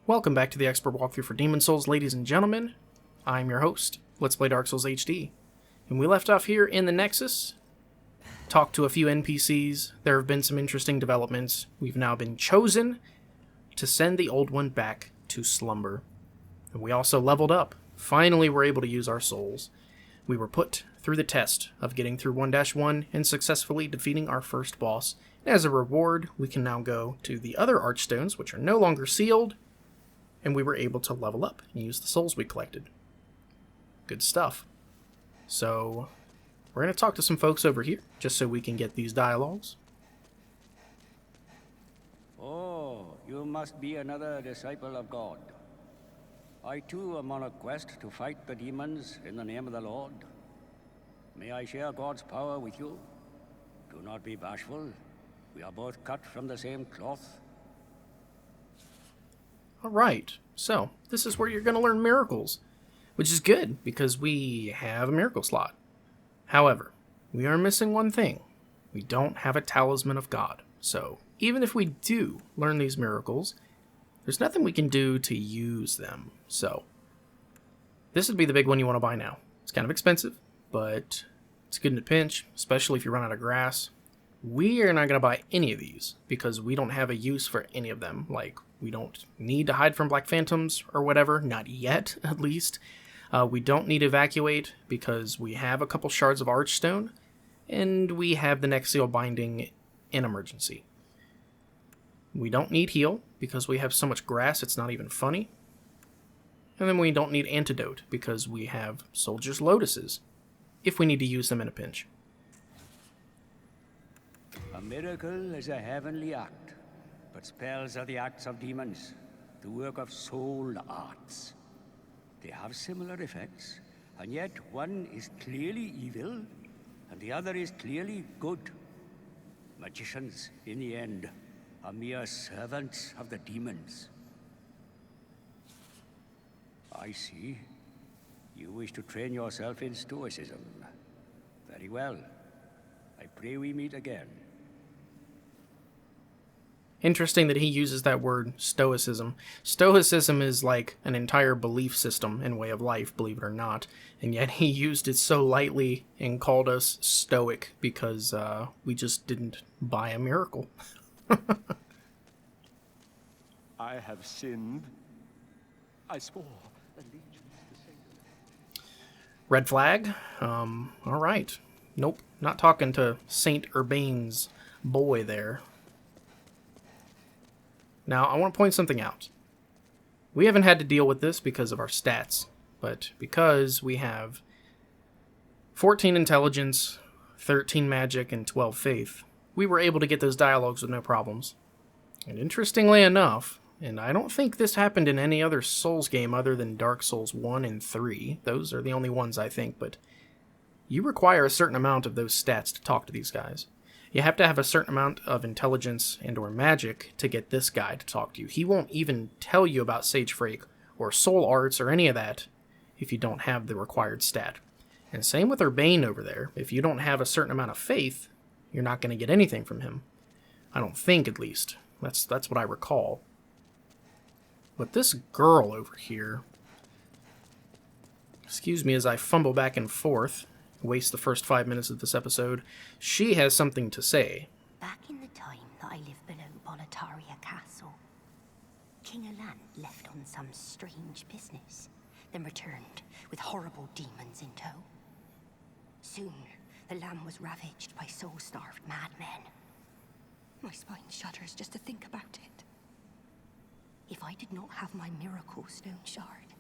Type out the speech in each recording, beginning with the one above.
Welcome back to the Expert Walkthrough for Demon's Souls, ladies and gentlemen. I'm your host, Let's Play Dark Souls HD. And we left off here in the Nexus, talked to a few NPCs, there have been some interesting developments. We've now been chosen to send the old one back to slumber. And we also leveled up. Finally, we're able to use our souls. We were put through the test of getting through 1-1 and successfully defeating our first boss. And as a reward, we can now go to the other Archstones, which are no longer sealed, and we were able to level up and use the souls we collected. Good stuff. So, we're going to talk to some folks over here, just so we can get these dialogues. Oh, you must be another disciple of God. I too am on a quest to fight the demons in the name of the Lord. May I share God's power with you? Do not be bashful. We are both cut from the same cloth. Alright, so this is where you're going to learn miracles, which is good because we have a miracle slot. However, we are missing one thing. We don't have a talisman of God. So even if we do learn these miracles, there's nothing we can do to use them. So this would be the big one you want to buy now. It's kind of expensive, but it's good in a pinch, especially if you run out of grass. We are not going to buy any of these because we don't have a use for any of them. Like, we don't need to hide from Black Phantoms or whatever, not yet at least. We don't need to evacuate because we have a couple shards of Archstone, and we have the Nexial binding in emergency. We don't need heal because we have so much grass it's not even funny. And then we don't need antidote because we have Soldier's Lotuses, if we need to use them in a pinch. A miracle is a heavenly act, but spells are the acts of demons, the work of soul arts. They have similar effects, and yet one is clearly evil, and the other is clearly good. Magicians, in the end, are mere servants of the demons. I see. You wish to train yourself in stoicism. Very well. I pray we meet again. Interesting that he uses that word, stoicism. Stoicism is like an entire belief system and way of life, believe it or not. And yet he used it so lightly and called us stoic because we just didn't buy a miracle. I have sinned. I swore allegiance to Satan. Red flag? Alright. Nope, not talking to Saint Urbain's boy there. Now, I want to point something out. We haven't had to deal with this because of our stats, but because we have 14 intelligence, 13 magic, and 12 faith, we were able to get those dialogues with no problems. And interestingly enough, and I don't think this happened in any other Souls game other than Dark Souls 1 and 3, those are the only ones I think, but you require a certain amount of those stats to talk to these guys. You have to have a certain amount of intelligence and or magic to get this guy to talk to you. He won't even tell you about Sage Frake or Soul Arts or any of that if you don't have the required stat. And same with Urbain over there. If you don't have a certain amount of faith, you're not going to get anything from him. I don't think, at least. That's what I recall. But this girl over here... Excuse me as I fumble back and forth. Waste the first 5 minutes of this episode. She has something to say. Back in the time that I lived below Bonataria Castle, King Alan left on some strange business, then returned with horrible demons in tow. Soon, the land was ravaged by soul-starved madmen. My spine shudders just to think about it. If I did not have my miracle stone shard,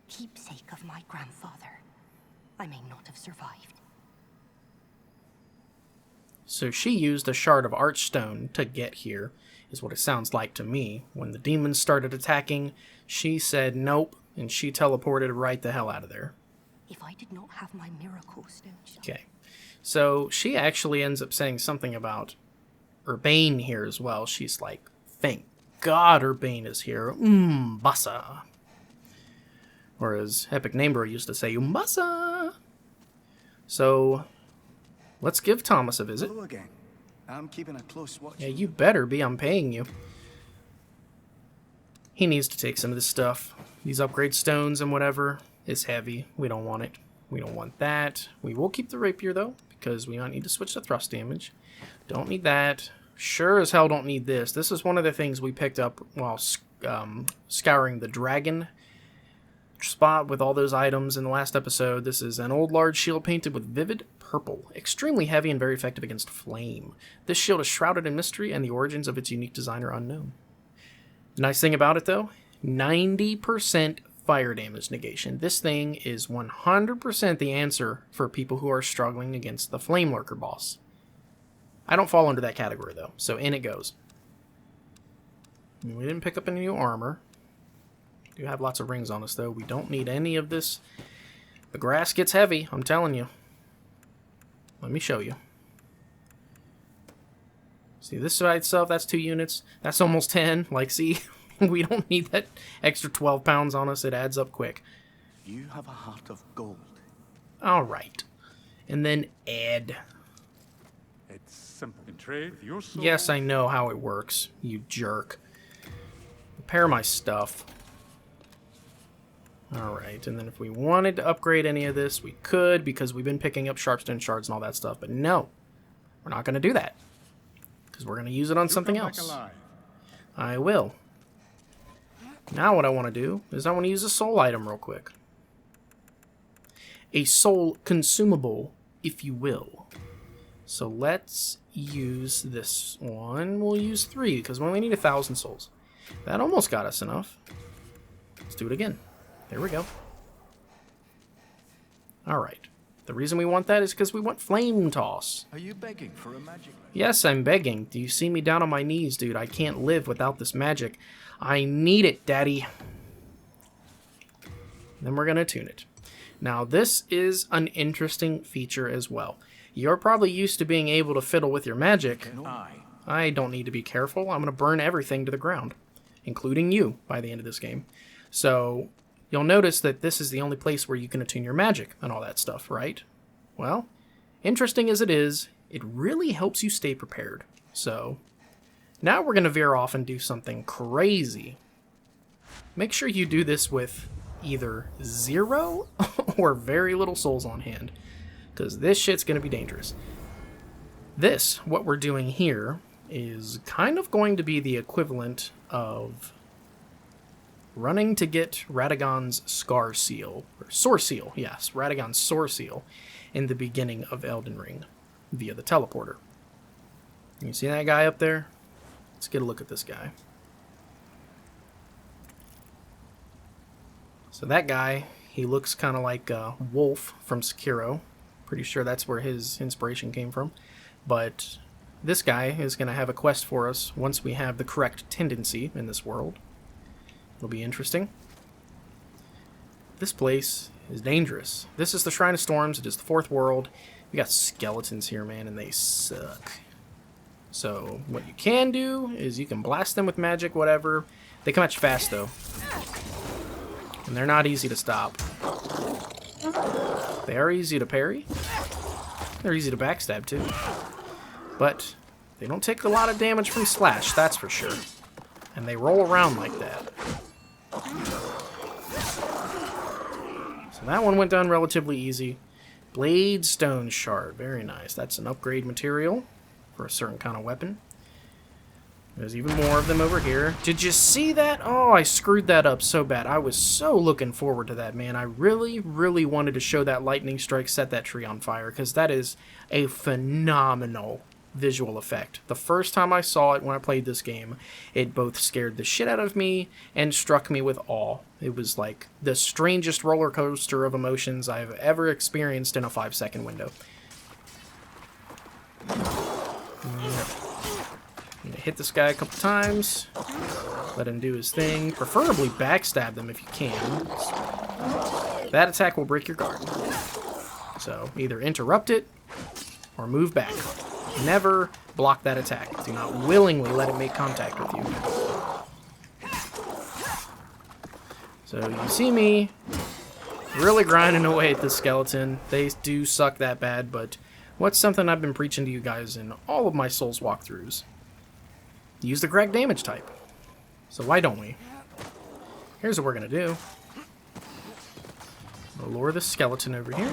keepsake of my grandfather, I may not have survived. So she used a shard of Archstone to get here, is what it sounds like to me. When the demons started attacking, she said nope, and she teleported right the hell out of there. If I did not have my miracle stone shard... Okay, so she actually ends up saying something about Urbain here as well. She's like, thank God Urbain is here. Bassa. Or as Epic Namer used to say, Umbasa. So, let's give Thomas a visit. Hello again. I'm keeping a close watch. Yeah, you better be. I'm paying you. he needs to take some of this stuff. These upgrade stones and whatever is heavy. We don't want it. We don't want that. We will keep the rapier, though, because we don't need to switch to thrust damage. Don't need that. Sure as hell don't need this. This is one of the things we picked up while scouring the dragon spot with all those items in the last episode. This is an old large shield painted with vivid purple. Extremely heavy and very effective against flame. This shield is shrouded in mystery and the origins of its unique design are unknown. The nice thing about it, though, 90% fire damage negation. This thing is 100% the answer for people who are struggling against the Flame Lurker boss. I don't fall under that category, though, so in it goes. We didn't pick up any new armor. We do have lots of rings on us, though. We don't need any of this. The grass gets heavy, I'm telling you. Let me show you. See, this side itself, that's 2 units. That's almost 10. Like, see, we don't need that extra 12 pounds on us. It adds up quick. You have a heart of gold. All right. And then Ed. It's simple. In trade for your soul. Yes, I know how it works, you jerk. Repair my stuff. Alright, and then if we wanted to upgrade any of this, we could, because we've been picking up sharpstone shards and all that stuff. But no, we're not going to do that. Because we're going to use it on something else. I will. Now what I want to do is I want to use a soul item real quick. A soul consumable, if you will. So let's use this one. We'll use 3 because we only need 1,000 souls. That almost got us enough. Let's do it again. There we go. Alright. The reason we want that is because we want Flame Toss. Are you begging for a magic? Yes, I'm begging. Do you see me down on my knees, dude? I can't live without this magic. I need it, daddy. Then we're going to tune it. Now, this is an interesting feature as well. You're probably used to being able to fiddle with your magic. I don't need to be careful. I'm going to burn everything to the ground, including you, by the end of this game. So, you'll notice that this is the only place where you can attune your magic and all that stuff, right? Well, interesting as it is, it really helps you stay prepared. So, now we're going to veer off and do something crazy. Make sure you do this with either 0 or very little souls on hand, because this shit's going to be dangerous. This, what we're doing here, is kind of going to be the equivalent of running to get Radagon's Scar Seal, or Soar Seal, yes, Radagon's Soar Seal, in the beginning of Elden Ring, via the teleporter. You see that guy up there? Let's get a look at this guy. So that guy, he looks kind of like Wolf from Sekiro. Pretty sure that's where his inspiration came from. But this guy is going to have a quest for us once we have the correct tendency in this world. It'll be interesting. This place is dangerous. This is the Shrine of Storms. It is the 4th world. We got skeletons here, man, and they suck. So what you can do is you can blast them with magic, whatever. They come at you fast, though. And they're not easy to stop. They are easy to parry. They're easy to backstab, too. But they don't take a lot of damage from slash, that's for sure. And they roll around like that. So that one went down relatively easy. Blade Stone Shard, very nice. That's an upgrade material for a certain kind of weapon. There's even more of them over here. Did you see that? Oh, I screwed that up so bad. I was so looking forward to that, man. I really, really wanted to show that lightning strike set that tree on fire, because that is a phenomenal visual effect. The first time I saw it when I played this game, it both scared the shit out of me and struck me with awe. It was like the strangest roller coaster of emotions I've ever experienced in a 5-second window. I'm gonna hit this guy a couple times, let him do his thing, preferably backstab them if you can. That attack will break your guard. So either interrupt it or move back. Never block that attack. Do not willingly let it make contact with you. So you see me really grinding away at this skeleton. They do suck that bad, but what's something I've been preaching to you guys in all of my Souls walkthroughs? Use the correct damage type. So why don't we? here's what we're going to do. We'll lure the skeleton over here.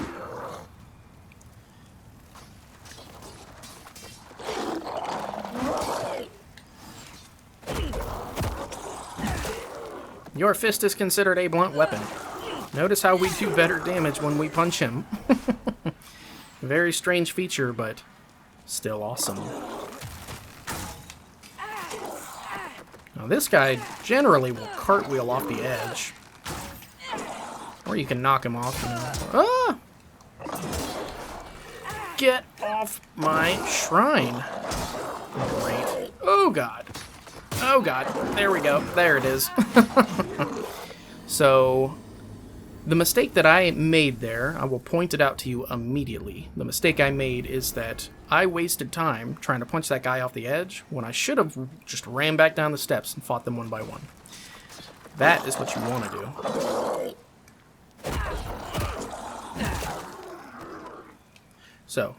Your fist is considered a blunt weapon. Notice how we do better damage when we punch him. Very strange feature, but still awesome. Now this guy generally will cartwheel off the edge. Or you can knock him off. Ah! Get off my shrine. Great. Oh god. Oh god. There we go. There it is. So, the mistake that I made there, I will point it out to you immediately. The mistake I made is that I wasted time trying to punch that guy off the edge when I should have just ran back down the steps and fought them one by one. That is what you want to do. So,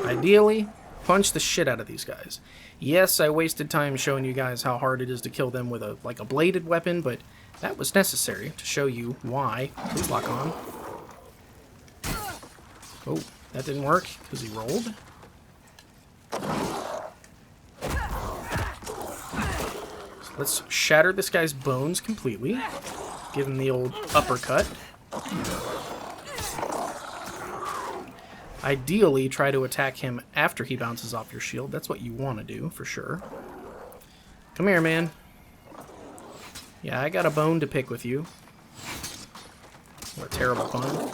ideally, punch the shit out of these guys. Yes, I wasted time showing you guys how hard it is to kill them with a bladed weapon, but that was necessary to show you why. Please lock on. Oh, that didn't work because he rolled. So let's shatter this guy's bones completely. Give him the old uppercut. Ideally, try to attack him after he bounces off your shield. That's what you want to do, for sure. Come here, man. Yeah, I got a bone to pick with you. What a terrible pun.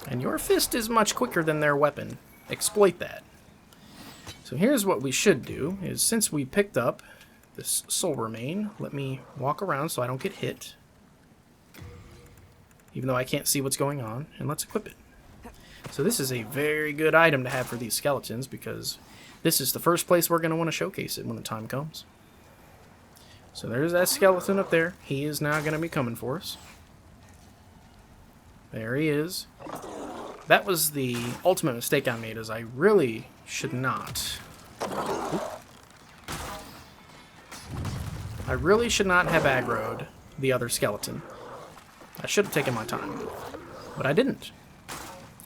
And your fist is much quicker than their weapon. Exploit that. So here's what we should do, is since we picked up this soul remain, let me walk around so I don't get hit. Even though I can't see what's going on, and let's equip it. So this is a very good item to have for these skeletons, because this is the first place we're going to want to showcase it when the time comes. So there's that skeleton up there. He is now going to be coming for us. There he is. That was the ultimate mistake I made, is I really should not... I really should not have aggroed the other skeleton. I should have taken my time, but I didn't.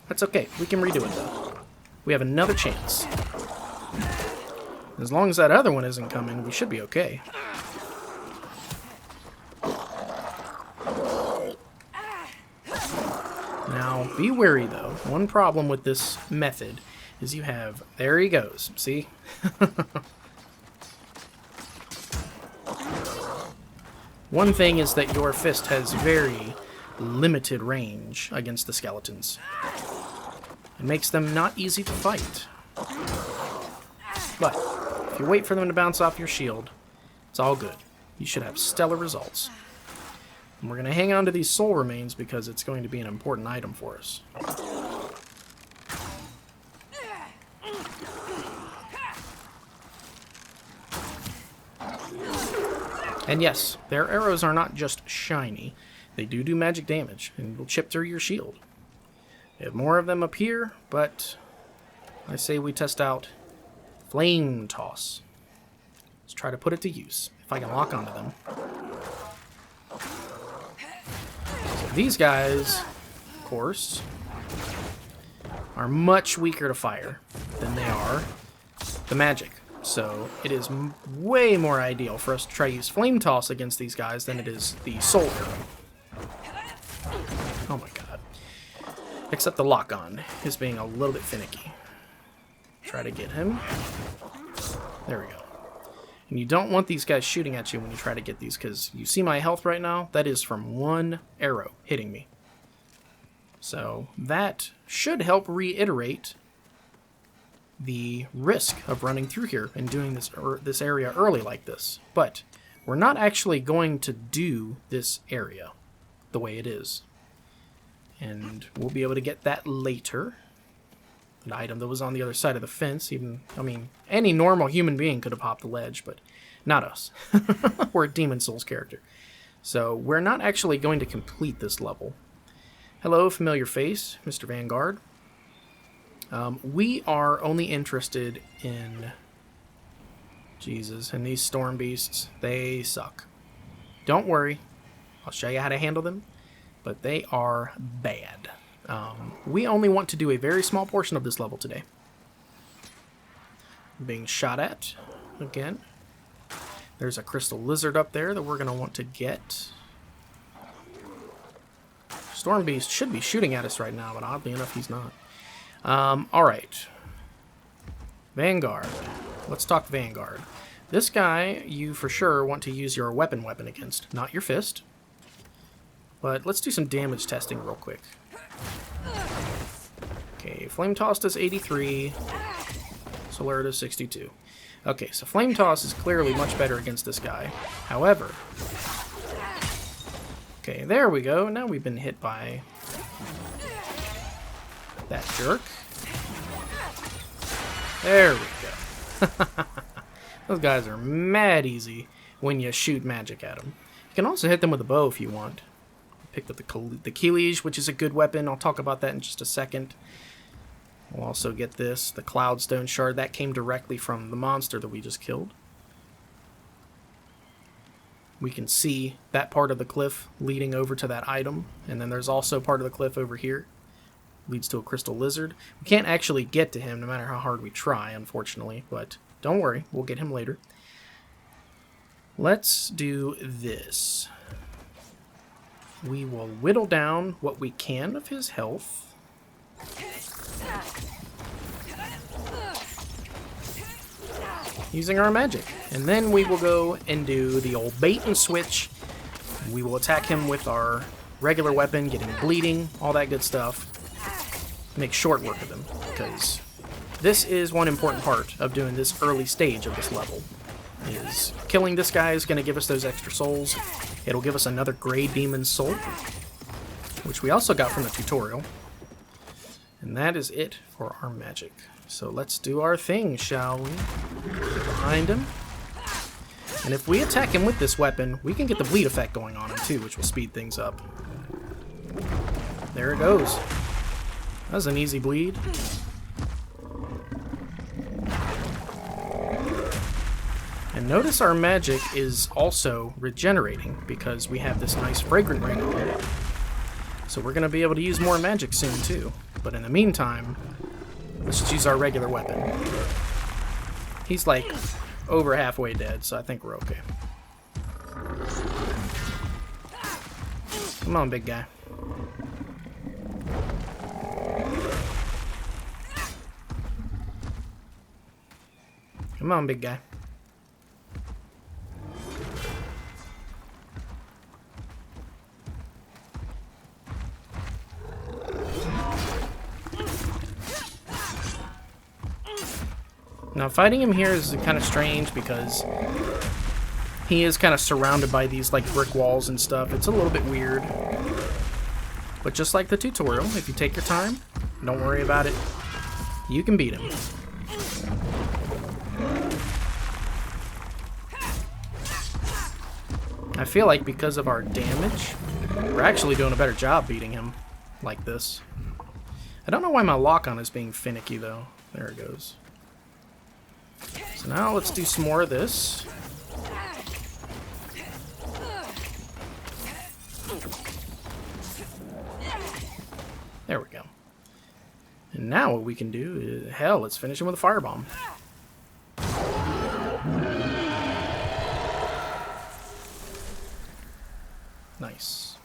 That's okay. We can redo it, though. We have another chance. As long as that other one isn't coming, we should be okay. Now, be wary, though. One problem with this method is you have... There he goes. See? One thing is that your fist has very limited range against the skeletons. It makes them not easy to fight. But if you wait for them to bounce off your shield, it's all good. You should have stellar results. And we're going to hang on to these soul remains because it's going to be an important item for us. And yes, their arrows are not just shiny. They do magic damage and will chip through your shield. We have more of them up here, but I say we test out Flame Toss. Let's try to put it to use, if I can lock onto them. So these guys, of course, are much weaker to fire than they are the magic. So it is way more ideal for us to try to use Flame Toss against these guys than it is the Soul Arrow. Oh my god. Except the lock-on is being a little bit finicky. Try to get him. There we go. And you don't want these guys shooting at you when you try to get these, because you see my health right now? That is from one arrow hitting me. So that should help reiterate the risk of running through here and doing this area early like this. But we're not actually going to do this area the way it is. And we'll be able to get that later. An item that was on the other side of the fence. Even, I mean, any normal human being could have hopped the ledge, but not us. We're a Demon Souls character. So we're not actually going to complete this level. Hello, familiar face, Mr. Vanguard. We are only interested in... Jesus, and these storm beasts, they suck. Don't worry, I'll show you how to handle them, but they are bad. We only want to do a very small portion of this level today. Being shot at, again. There's a crystal lizard up there that we're going to want to get. Storm beast should be shooting at us right now, but oddly enough, he's not. Alright. Vanguard. Let's talk Vanguard. This guy, you for sure want to use your weapon against, not your fist. But let's do some damage testing real quick. Okay, Flame Toss does 83. Solar does 62. Okay, so Flame Toss is clearly much better against this guy. However... Okay, there we go. Now we've been hit by that jerk. There we go. Those guys are mad easy when you shoot magic at them. You can also hit them with a bow if you want. Picked up the Keelage, which is a good weapon. I'll talk about that in just a second. We'll also get this, the Cloudstone Shard. That came directly from the monster that we just killed. We can see that part of the cliff leading over to that item. And then there's also part of the cliff over here. Leads to a crystal lizard. We can't actually get to him no matter how hard we try, unfortunately. But don't worry, we'll get him later. Let's do this. We will whittle down what we can of his health. Using our magic. And then we will go and do the old bait and switch. We will attack him with our regular weapon, getting bleeding, all that good stuff. Make short work of him, because this is one important part of doing this early stage of this level. Is killing this guy is going to give us those extra souls. It'll give us another Grey Demon Soul, which we also got from the tutorial. And that is it for our magic. So let's do our thing, shall we? Get behind him. And if we attack him with this weapon, we can get the bleed effect going on him too, which will speed things up. There it goes. That was an easy bleed. And notice our magic is also regenerating because we have this nice fragrant ring on it. So we're going to be able to use more magic soon too. But in the meantime, let's just use our regular weapon. He's like over halfway dead, so I think we're okay. Come on, big guy. Come on, big guy. Now, fighting him here is kind of strange because he is kind of surrounded by these like brick walls and stuff. It's a little bit weird. But just like the tutorial, if you take your time, don't worry about it, you can beat him. I feel like because of our damage, we're actually doing a better job beating him like this. I don't know why my lock-on is being finicky though. There it goes. So now let's do some more of this. There we go. And now what we can do is, hell, let's finish him with a firebomb. Nice.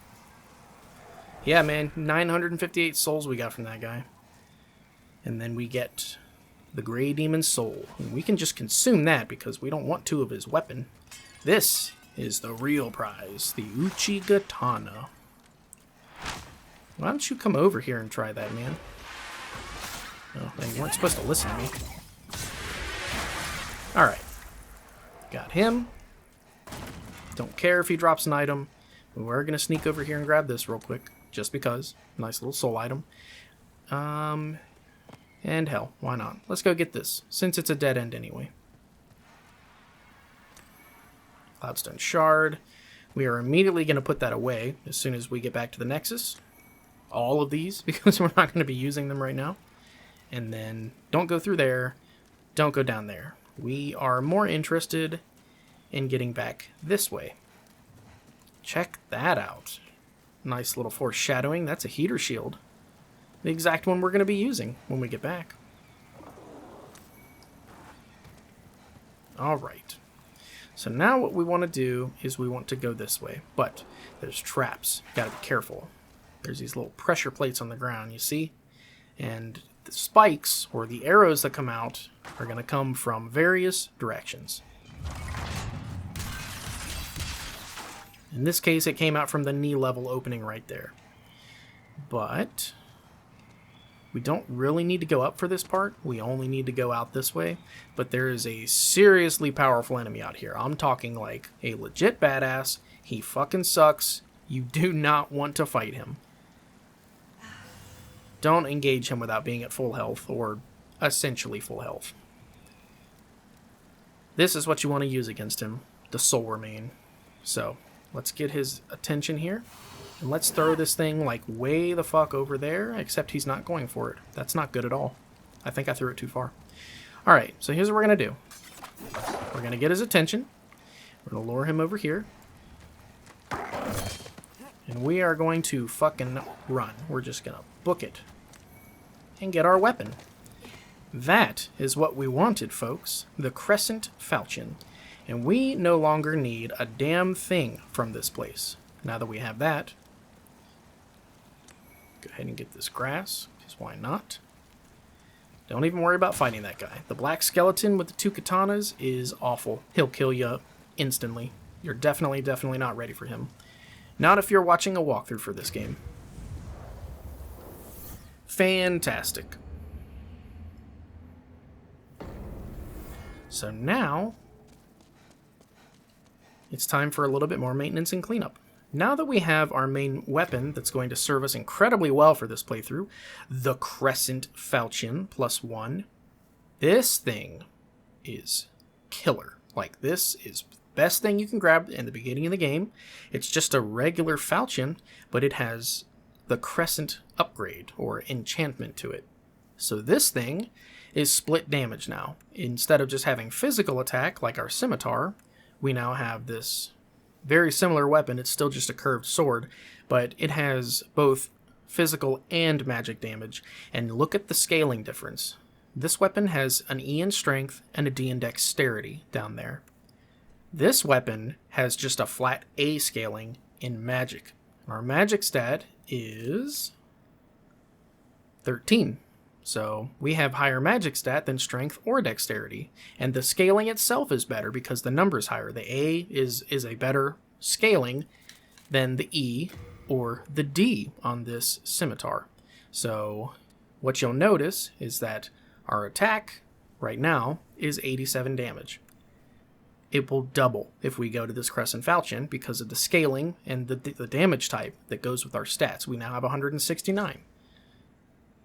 Yeah, man, 958 souls we got from that guy. And then we get the Grey Demon Soul. And we can just consume that because we don't want two of his weapon. This is the real prize, the uchigatana. Why don't you come over here and try that, man? Oh, man, you weren't supposed to listen to me. Alright. Got him. Don't care if he drops an item. We're going to sneak over here and grab this real quick. Just because. Nice little soul item. And hell, why not? Let's go get this, since it's a dead end anyway. Cloudstone Shard. We are immediately going to put that away as soon as we get back to the Nexus. all of these because we're not going to be using them right now. And then don't go through there. Don't go down there. We are more interested in getting back this way. Check that out. Nice little foreshadowing. That's a heater shield. The exact one we're going to be using when we get back. Alright. So now what we want to do is we want to go this way. But there's traps. Gotta be careful. There's these little pressure plates on the ground, you see? And the spikes, or the arrows that come out, are going to come from various directions. In this case, it came out from the knee level opening right there. But we don't really need to go up for this part. We only need to go out this way. But there is a seriously powerful enemy out here. I'm talking like a legit badass. He fucking sucks. You do not want to fight him. Don't engage him without being at full health, or essentially full health. This is what you want to use against him, the soul remain. So let's get his attention here. And let's throw this thing like way the fuck over there, except he's not going for it. That's not good at all. I think I threw it too far. Alright, so here's what we're going to do. We're going to get his attention. We're going to lure him over here. And we are going to fucking run. We're just going to book it. And get our weapon. That is what we wanted, folks. The Crescent Falchion. And we no longer need a damn thing from this place. Now that we have that, go ahead and get this grass, because why not? Don't even worry about fighting that guy. The black skeleton with the 2 katanas is awful. He'll kill you instantly. You're definitely not ready for him. Not if you're watching a walkthrough for this game. Fantastic. So now it's time for a little bit more maintenance and cleanup. Now that we have our main weapon that's going to serve us incredibly well for this playthrough, the Crescent Falchion +1, this thing is killer. Like, this is the best thing you can grab in the beginning of the game. It's just a regular falchion, but it has the Crescent upgrade, or enchantment to it. So this thing is split damage now. Instead of just having physical attack, like our scimitar, we now have this very similar weapon. It's still just a curved sword, but it has both physical and magic damage. And look at the scaling difference. This weapon has an E in strength and a D in dexterity down there. This weapon has just a flat A scaling in magic. Our magic stat is 13. So we have higher magic stat than strength or dexterity. And the scaling itself is better because the number's higher. The A is a better scaling than the E or the D on this scimitar. So what you'll notice is that our attack right now is 87 damage. It will double if we go to this Crescent Falchion because of the scaling and the damage type that goes with our stats. We now have 169.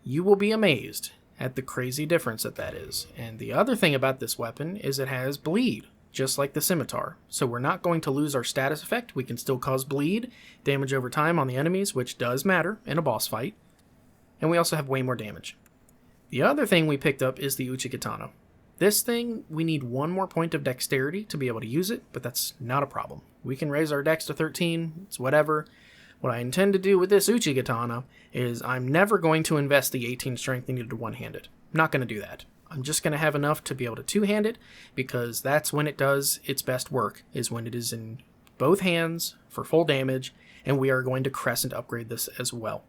You will be amazed at the crazy difference that is. And the other thing about this weapon is it has bleed, just like the scimitar. So we're not going to lose our status effect. We can still cause bleed, damage over time on the enemies, which does matter in a boss fight. And we also have way more damage. The other thing we picked up is the uchigatana. This thing, we need 1 more point of dexterity to be able to use it, but that's not a problem. We can raise our dex to 13, it's whatever. What I intend to do with this uchigatana is I'm never going to invest the 18 strength needed to one-hand it. I'm not going to do that. I'm just going to have enough to be able to two-hand it, because that's when it does its best work, is when it is in both hands for full damage, and we are going to Crescent upgrade this as well.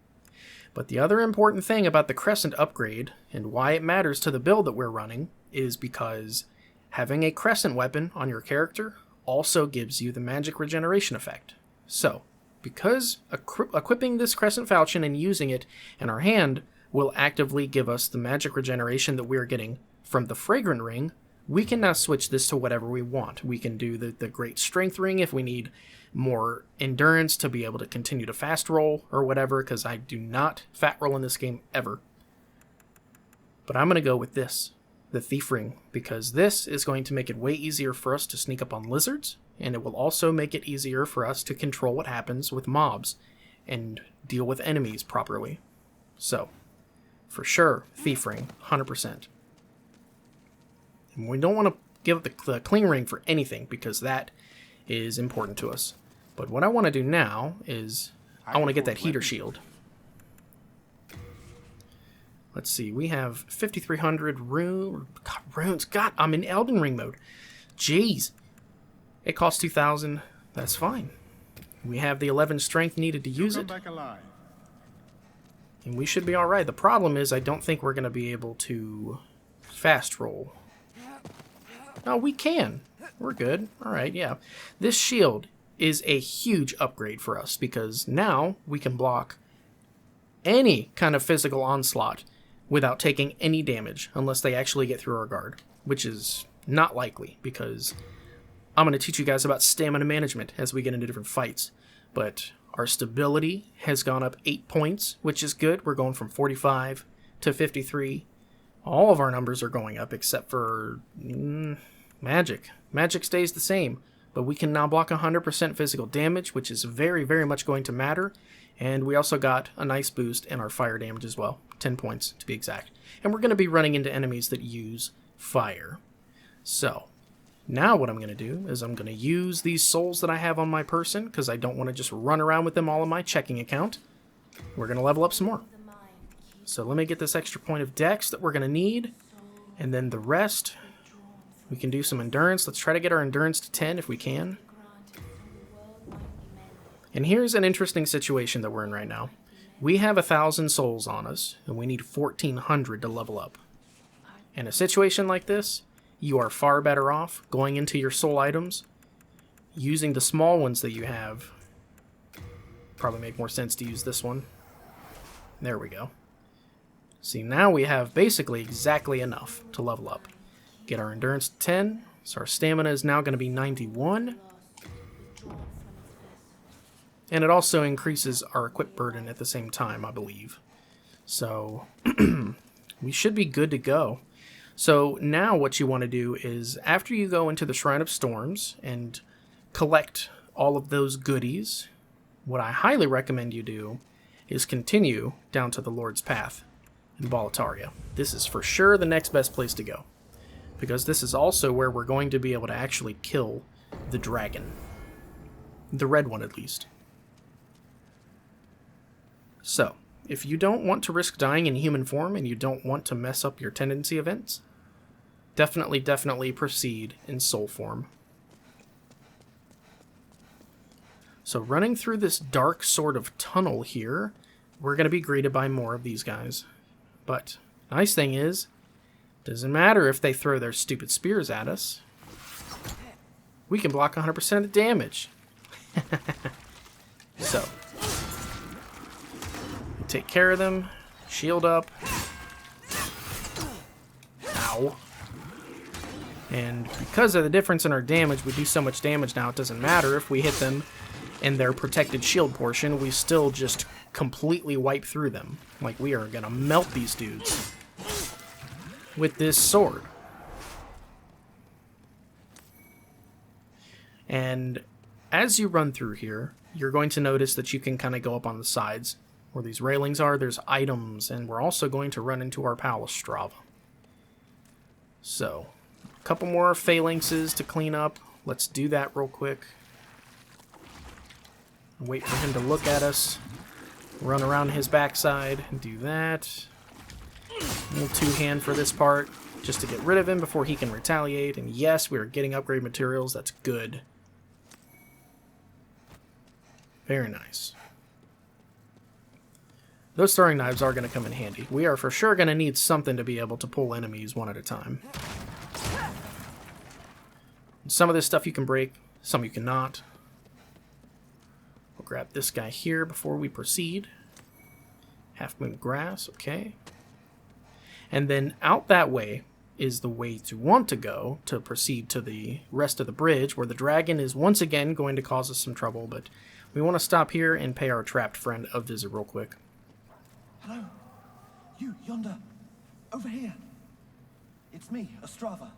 But the other important thing about the Crescent upgrade, and why it matters to the build that we're running, is because having a Crescent weapon on your character also gives you the magic regeneration effect. So, because equipping this Crescent Falchion and using it in our hand will actively give us the magic regeneration that we're getting from the Fragrant Ring, we can now switch this to whatever we want. We can do the Great Strength Ring if we need more endurance to be able to continue to fast roll or whatever, because I do not fat roll in this game ever. But I'm going to go with this, the Thief Ring, because this is going to make it way easier for us to sneak up on lizards, and it will also make it easier for us to control what happens with mobs. and deal with enemies properly. So, for sure, Thief Ring, 100%. And we don't want to give up the Cling Ring for anything, because that is important to us. But what I want to do now is I want to get that heater shield. Let's see, we have 5,300 runes. God, I'm in Elden Ring mode. Jeez. It costs 2,000. That's fine. We have the 11 strength needed to use it. And we should be alright. The problem is I don't think we're going to be able to fast roll. No, we can. We're good. Alright, yeah. This shield is a huge upgrade for us, because now we can block any kind of physical onslaught without taking any damage, unless they actually get through our guard, which is not likely, because I'm going to teach you guys about stamina management as we get into different fights. But our stability has gone up 8 points, which is good. We're going from 45 to 53. All of our numbers are going up except for magic. Magic stays the same, but we can now block 100% physical damage, which is very, very much going to matter. And we also got a nice boost in our fire damage as well, 10 points to be exact. And we're going to be running into enemies that use fire. So, now what I'm going to do is I'm going to use these souls that I have on my person, because I don't want to just run around with them all in my checking account. We're going to level up some more. So let me get this extra point of dex that we're going to need, and then the rest, we can do some endurance. Let's try to get our endurance to 10 if we can. And here's an interesting situation that we're in right now. We have 1,000 souls on us, and we need 1,400 to level up. In a situation like this, you are far better off going into your soul items, using the small ones that you have. Probably make more sense to use this one. There we go. See, now we have basically exactly enough to level up. Get our endurance to 10, so our stamina is now going to be 91. And it also increases our equip burden at the same time, I believe. So, we should be good to go. So now what you want to do is, after you go into the Shrine of Storms and collect all of those goodies, what I highly recommend you do is continue down to the Lord's Path in Boletaria. This is for sure the next best place to go, because this is also where we're going to be able to actually kill the dragon. The red one, at least. So, if you don't want to risk dying in human form and you don't want to mess up your tendency events, definitely proceed in soul form. So running through this dark sort of tunnel here, we're going to be greeted by more of these guys. But nice thing is, doesn't matter if they throw their stupid spears at us. We can block 100% of the damage. So, take care of them. Shield up. Ow. And because of the difference in our damage, we do so much damage now, it doesn't matter if we hit them in their protected shield portion, we still just completely wipe through them. Like, we are gonna melt these dudes with this sword. And as you run through here, you're going to notice that you can kind of go up on the sides where these railings are. There's items, and we're also going to run into our pal Ostrava. So, a couple more phalanxes to clean up. Let's do that real quick. Wait for him to look at us. Run around his backside and do that. A little two-hand for this part, just to get rid of him before he can retaliate. And yes, we are getting upgrade materials. That's good. Very nice. Those throwing knives are going to come in handy. We are for sure going to need something to be able to pull enemies one at a time. Some of this stuff you can break, some you cannot. We'll grab this guy here before we proceed. Half Moon Grass, okay. And then out that way is the way to want to go to proceed to the rest of the bridge, where the dragon is once again going to cause us some trouble, but we want to stop here and pay our trapped friend a visit real quick. Hello? You, yonder. Over here. It's me, Ostrava.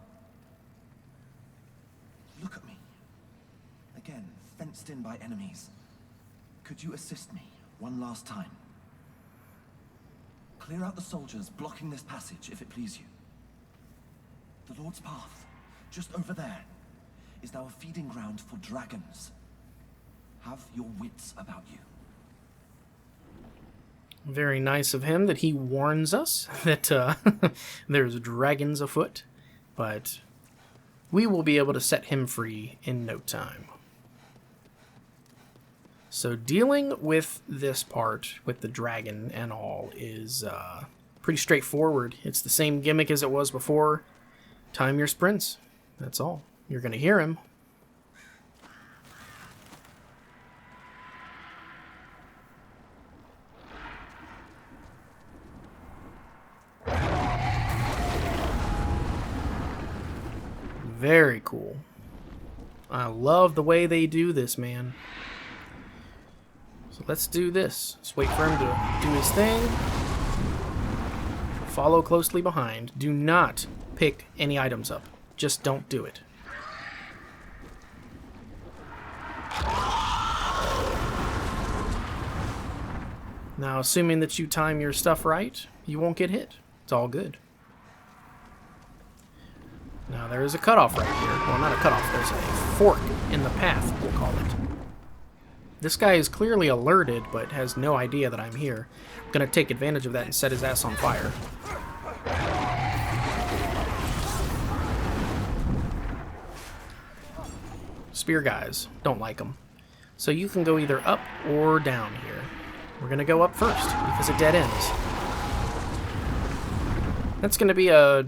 Look at me. Again, fenced in by enemies. Could you assist me one last time. Clear out the soldiers blocking this passage, if it please you. The Lord's Path, just over there, is now a feeding ground for dragons. Have your wits about you. Very nice of him that he warns us that there's dragons afoot, but we will be able to set him free in no time. So dealing with this part, with the dragon and all, is pretty straightforward. It's the same gimmick as it was before. Time your sprints. That's all. You're going to hear him. Very cool. I love the way they do this, man. So let's do this. Let's wait for him to do his thing. Follow closely behind. Do not pick any items up. Just don't do it. Now, assuming that you time your stuff right, you won't get hit. It's all good. Now, there is a cutoff right here. Well, not a cutoff. There's a fork in the path, we'll call it. This guy is clearly alerted, but has no idea that I'm here. I'm going to take advantage of that and set his ass on fire. Spear guys. Don't like them. So you can go either up or down here. We're going to go up first, because it dead ends. That's going to be a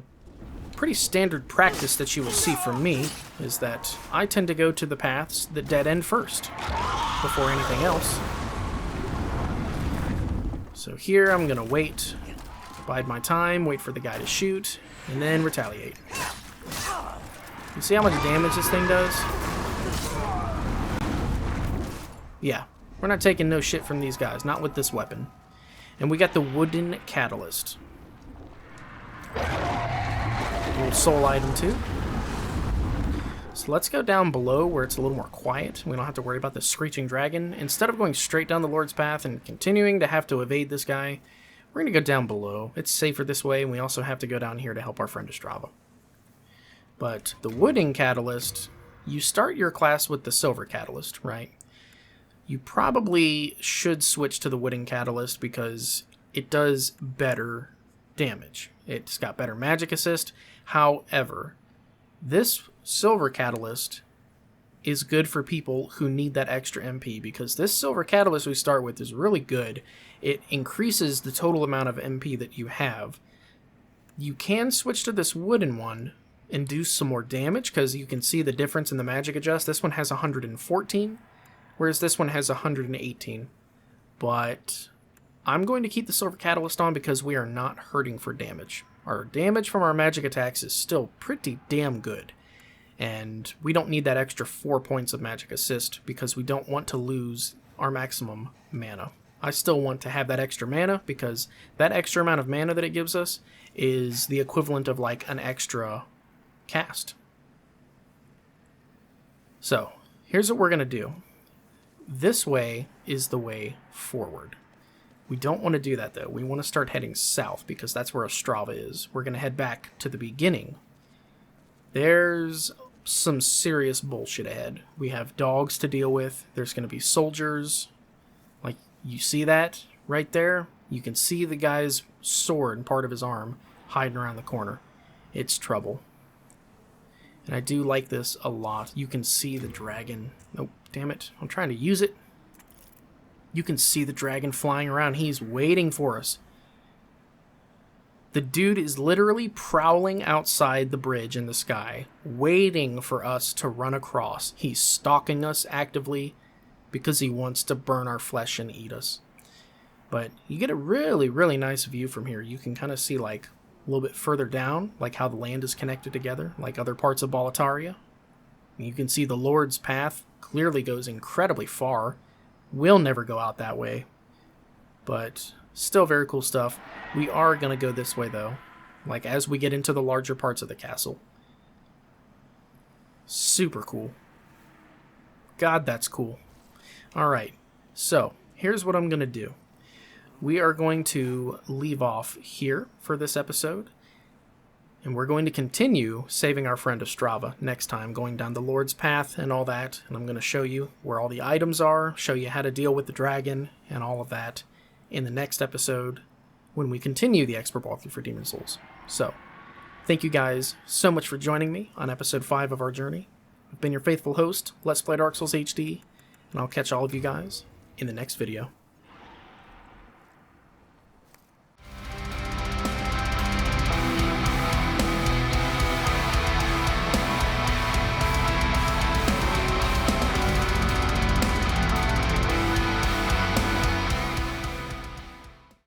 pretty standard practice that you will see from me, is that I tend to go to the paths that dead end first, before anything else. So here I'm going to wait, bide my time, wait for the guy to shoot, and then retaliate. You see how much damage this thing does? Yeah, we're not taking no shit from these guys, not with this weapon. And we got the wooden catalyst. Little soul item too. So let's go down below where it's a little more quiet. We don't have to worry about the screeching dragon. Instead of going straight down the Lord's Path and continuing to have to evade this guy, we're going to go down below. It's safer this way, and we also have to go down here to help our friend Ostrava. But the wooden catalyst, you start your class with the silver catalyst, right? You probably should switch to the wooden catalyst because it does better damage. It's got better magic assist. However, this silver catalyst is good for people who need that extra MP, because this silver catalyst we start with is really good. It increases the total amount of MP that you have. You can switch to this wooden one and do some more damage, because you can see the difference in the magic adjust. This one has 114, whereas this one has 118. But I'm going to keep the silver catalyst on because we are not hurting for damage. Our damage from our magic attacks is still pretty damn good. And we don't need that extra 4 points of magic assist because we don't want to lose our maximum mana. I still want to have that extra mana because that extra amount of mana that it gives us is the equivalent of like an extra cast. So, here's what we're going to do. This way is the way forward. We don't want to do that, though. We want to start heading south, because that's where Ostrava is. We're going to head back to the beginning. There's some serious bullshit ahead. We have dogs to deal with. There's going to be soldiers. Like, you see that right there? You can see the guy's sword and part of his arm hiding around the corner. It's trouble. And I do like this a lot. You can see the dragon. Oh, damn it. I'm trying to use it. You can see the dragon flying around. He's waiting for us. The dude is literally prowling outside the bridge in the sky, waiting for us to run across. He's stalking us actively because he wants to burn our flesh and eat us. But you get a really, really nice view from here. You can kind of see like a little bit further down, like how the land is connected together, like other parts of Boletaria. You can see the Lord's Path clearly goes incredibly far. We'll never go out that way, but still very cool stuff. We are going to go this way, though, like as we get into the larger parts of the castle. Super cool. God, that's cool. All right, so here's what I'm going to do. We are going to leave off here for this episode, and we're going to continue saving our friend Ostrava next time, going down the Lord's Path and all that, and I'm going to show you where all the items are, show you how to deal with the dragon, and all of that in the next episode when we continue the expert walkthrough for Demon Souls. So, thank you guys so much for joining me on episode 5 of our journey. I've been your faithful host, Let's Play Dark Souls HD, and I'll catch all of you guys in the next video.